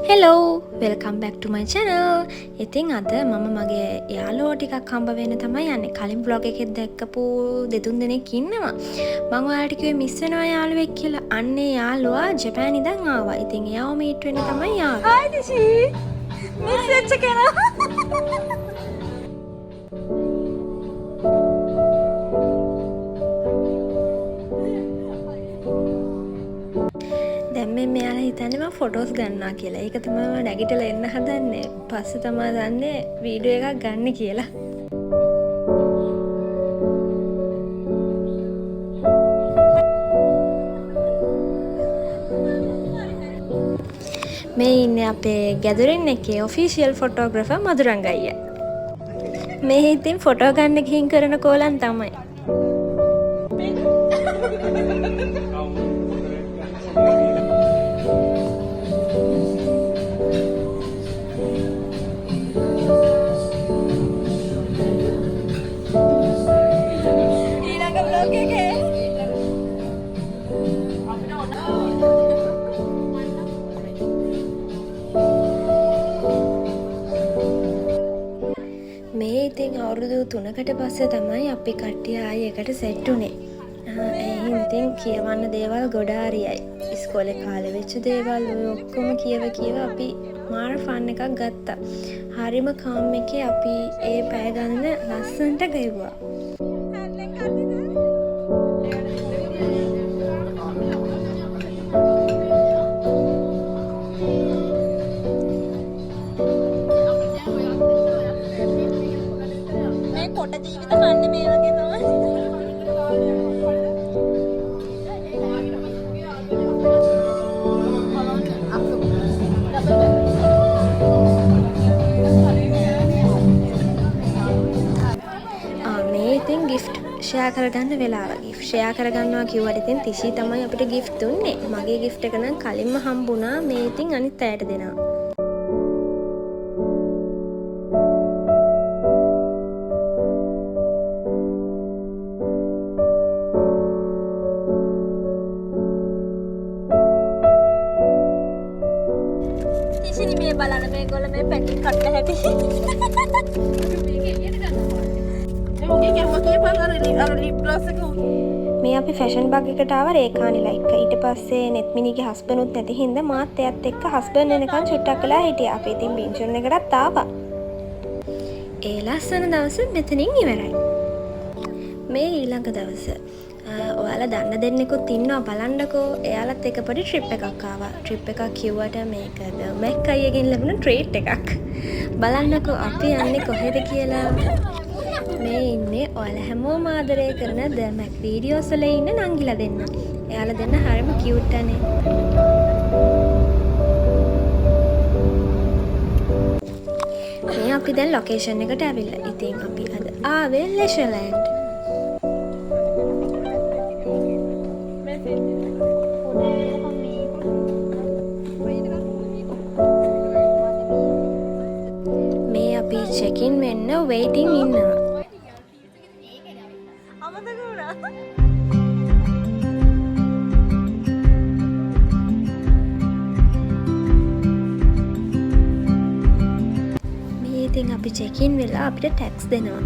Hello, welcome back to my channel. ඉතින් අද මම මගේ යාළුවෝ ටිකක් හම්බ වෙන්න තමයි යන්නේ. කලින් vlog එකෙත් දැක්කපු දෙතුන් දෙනෙක් ඉන්නවා. මම ඔයාලට කිව්වේ මිස් වෙනවා යාළුවෙක් කියලා. අන්නේ යාළුවා ජපාන් ඉඳන් ආවා. ඉතින් එයාව මීට් වෙන්න තමයි ආවේ. Hi Dishi. Miss වෙච්ච කෙනා. දැන් මේ මෙයාලා හිතන්නේ මම ෆොටෝස් ගන්නවා කියලා. ඒක තමයි මම නැගිටලා එන්න හදන්නේ. පස්සේ තමයි දන්නේ වීඩියෝ එකක් ගන්න කියලා. මේ ඉන්නේ අපේ ගැදරින් එකේ ඔෆිෂියල් ෆොටෝග්‍රැෆර් මధుරංග අයියා. මේ ඉතින් ෆොටෝ ගන්න ගිහින් කරන කෝලම් තමයි. මේ ඉතින් අවුරුදු 3කට පස්සේ තමයි අපි කට්ටිය ආයේ එකට සෙට් උනේ. ඉතින් කියවන්න දේවල් ගොඩාරියයි. ඉස්කෝලේ කාලේ වෙච්ච දේවල් ඔය ඔක්කොම කියව අපි මාර ෆන් එකක් ගත්තා. හරිම කාම් එකේ අපි ඒ පැය ගන්න ලස්සනට ගෙවුවා. පොට ජීවිත කන්නේ මේ වගේ තමයි. මේ ඉතින් gift share කරගන්න වෙලාව. gift share කරගන්නවා කිව්වට ඉතින් තිෂි තමයි අපිට gift දුන්නේ. මගේ gift එක නම් කලින්ම හම්බුණා. මේ ඉතින් අනිත් අයට දෙනවා. මේ බලන්න මේගොල්ලෝ මේ පැකින් කට්ට හැටි. මේ අපි ෆැෂන් බග් එකට ආව රේඛානිලා එක්ක. ඊට පස්සේ නෙත්මිනිගේ හස්බන්ඩ් උත් නැති හින්දා මාත් එයත් එක්ක හස්බන්ඩ් එනකන් චුට්ටක් වෙලා හිටියා. අපි ඉතින් බින්චන් එකටත් ආවා. ඒ ලස්සන දවස මෙතනින් ඉවරයි. මේ ඊළඟ දවස ඔයාලා දන්න දෙන්නෙකුත් ඉන්නවා බලන්නකෝ. එයාලත් එක පොඩි ට්‍රිප් එකක් ආවා. ට්‍රිප් එකක් කිව්වට මේක මැක් අයියගෙන් ලැබුණ ට්‍රීට් එකක්. බලන්නකෝ අපි යන්නේ කොහෙද කියලා. මේ ඉන්නේ ඔයාලා හැමෝම ආදරය කරන ද මැක් වීඩියෝස් වල ඉන්න නංගිලා දෙන්න. එයාලා දෙන්න හරිම කියුට් අනේ. මේ අපි දැන් ලොකේෂන් එකට ඇවිල්ලා. ඉතින් අපි අද ආවේ ලෙෂර්ලෑන්ඩ්. චෙකින් වෙන්න වෙයිටින් ඉන්නවා. අමතක වුණා. මේ ඉතින් අපි චෙකින් වෙලා අපිට ටැක්ස් දෙනවා.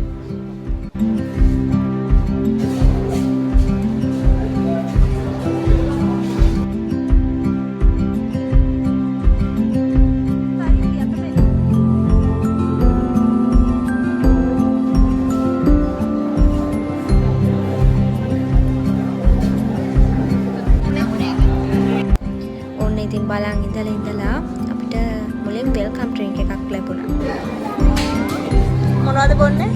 ඉතින් බලන් ඉඳලා අපිට මුලින් වෙල්කම් ඩ්‍රින්ක් එකක් ලැබුණා. මොනවද බොන්නේ?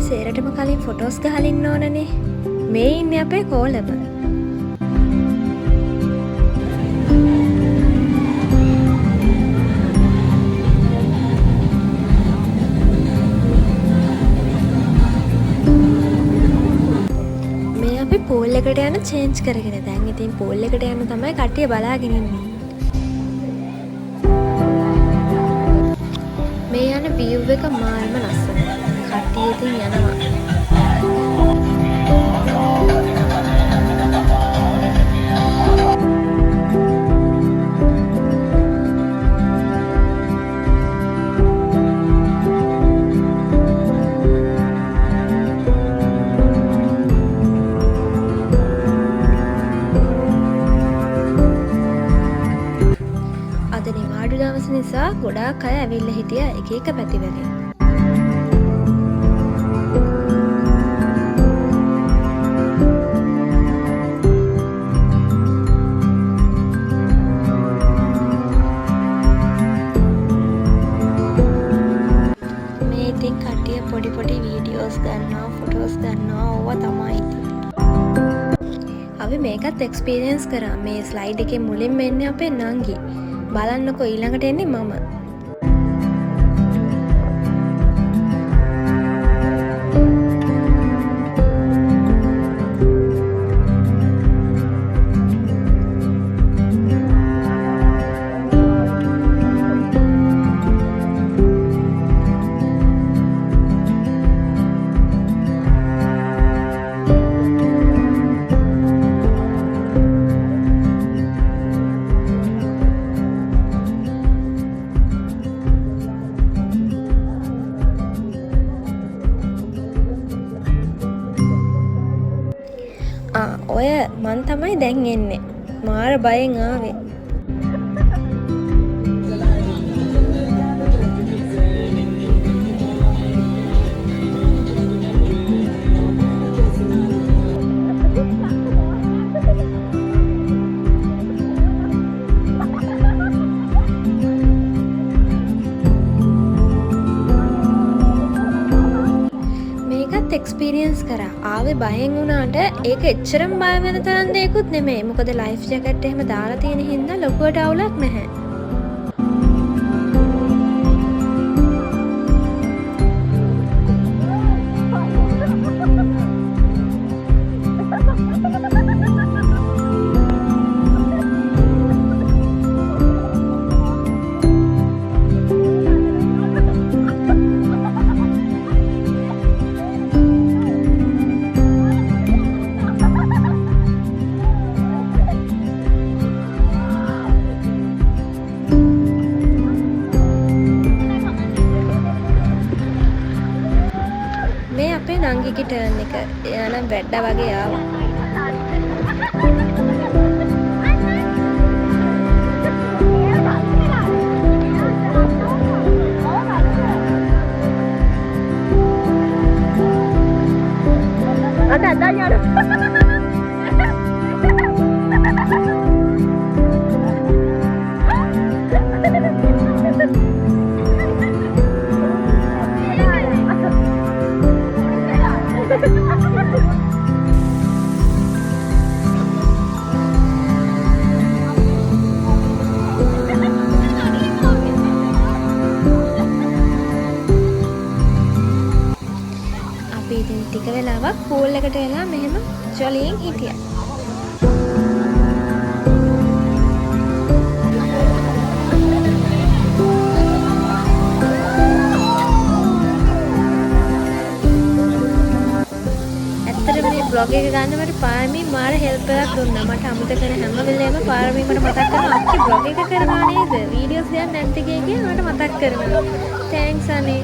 සේරටම කලින් ෆොටෝස් ගහලා ඉන්න ඕනනේ. මේ ඉන්නේ අපේ කෝලම. පූල් එකට යන චේන්ජ් කරගෙන දැන් ඉතින් පූල් එකට යන තමයි කට්ටිය බලාගෙන ඉන්නේ. මේ යන view එක මාර්ම ලස්සනයි. කට්ටිය ඉතින් යනවා. ගොඩක් අය ඇවිල්ලා හිටියා එක එක පැතිවලින්. මේ ඉතින් කට්ටිය පොඩි පොඩි වීඩියෝස් ගන්නවා, ෆොටෝස් ගන්නවා, ඕවා තමයි. අපි මේකත් එක්ස්පීරියන්ස් කරා. මේ ස්ලයිඩ් එකේ මුලින්ම එන්නේ අපේ නංගි. බලන්නකෝ ඊළඟට එන්නේ මම. ඔය මන් තමයි දැන් එන්නේ. මාර බයෙන් ආවේ. එක්ස්පීරියන්ස් කරා. ආවේ බයෙන් වුණාට ඒක එච්චරම බය වෙන තරම් දෙයක්වත් නෙමෙයි. මොකද ලයිෆ් ජැකට් එහෙම දාලා තියෙන හින්දා ලොකුවට අවුලක් නැහැ. නංගිගේ ටර්න් එක. එයා නම් වැඩ වගේ ආවා. ටික වෙලාවක් පූල් එකට වෙලා මෙහෙම ජොලියෙන් හිටියා. ඇත්තටම මේ බ්ලොග් එක ගන්න මට පාරමී මාර හෙල්ප් එකක් දුන්නා. මට අමතක කරන හැම වෙලේම පාරමී මට මතක් කරනවා අක්කි බ්ලොග් එක කරනවා නේද? වීඩියෝස් ගන්න නැති ගියේ මට මතක් කරනවා. තෑන්ක්ස් අනේ.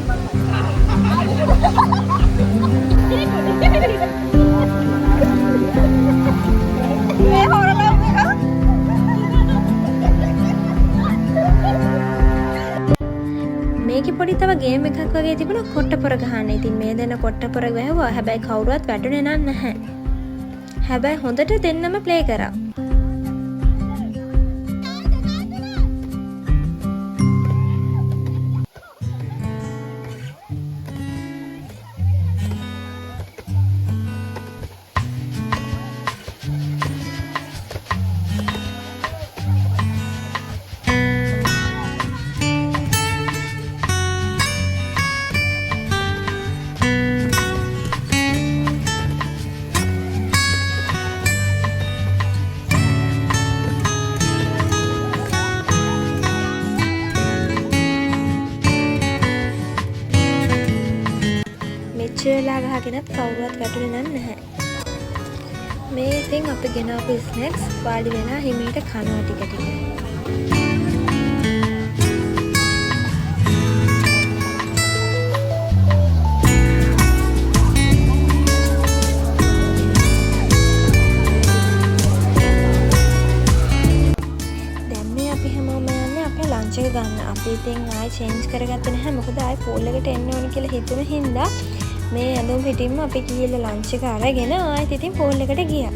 මේකේ පොඩි තව ගේම් එකක් වගේ තිබුණා කොට්ටපොර ගහන්න. ඉතින් මේ දෙන කොට්ටපොර වැහුවා. හැබැයි කවුරුවත් වැටුනේ නැහැ. හැබැයි හොඳට දෙන්නම ප්ලේ කරා. වෙලා ගහගෙනත් කවුරුවත් වැටුනේ නැහැ. මේ ඉතින් අපි ගෙනාපු ස්නැක්ස් වාඩි වෙලා හිමීට කනවා ටික ටික. දැන් මේ අපි හැමෝම යන්නේ අපේ ලන්ච් එක ගන්න. අපි ඉතින් ආයෙ චේන්ජ් කරගත්තේ නැහැ. මොකද ආයෙ පූල් එකට එන්න ඕන කියලා හිතුන හින්දා මේ ඇඳුම් පිටින්ම අපි ගිහලා ලන්ච් එක අරගෙන ආයෙත් ඉතින් පූල් එකට ගියා.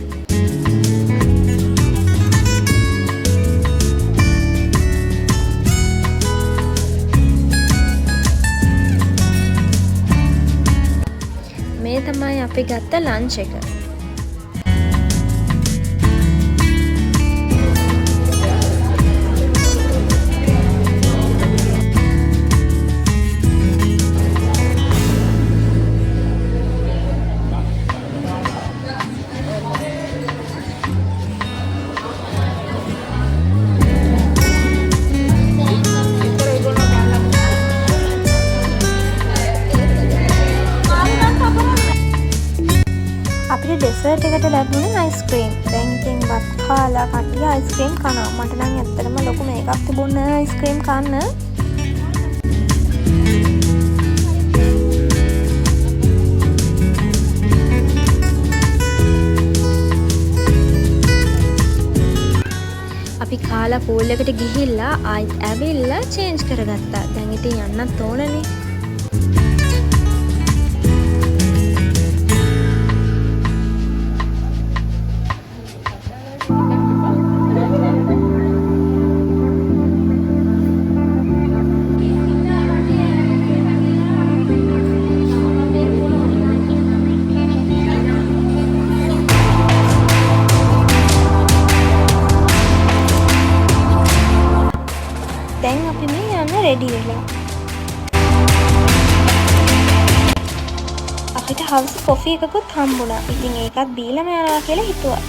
මේ තමයි අපි ගත්ත ලන්ච් එක. අපිට ඩෙසර්ට් එකට ලැබුණේ අයිස්ක්‍රීම්. දැන් ඉතින් බත් කාලා කට්ටිය අයිස්ක්‍රීම් කනවා. මට නම් ඇත්තටම ලොකු මේකක් තිබුණේ නැහැ අයිස්ක්‍රීම් කන්න. අපි කාලා පූල් එකට ගිහිල්ලා ආයෙත් ඇවිල්ලා චේන්ජ් කරගත්තා. දැන් ඉතින් යන්නත් ඕනනේ. දැන් අපි මේ යන්න රෙඩි වෙලා. අපිට හවස කොෆි එකකුත් හම්බුණා. ඉතින් ඒකත් බීලම යනවා කියලා හිතුවා.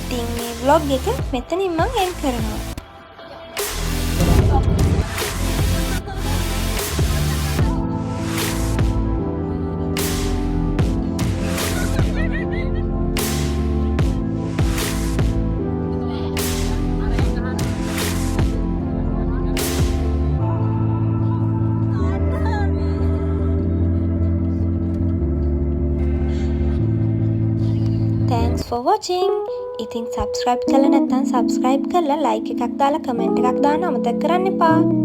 ඉතින් මේ vlog එක මෙතනින් මම end කරනවා. Thanks for watching. ඉතින් subscribe කරලා නැත්නම් subscribe කරලා like එකක් දාලා comment එකක් දාන්න අමතක කරන්න එපා.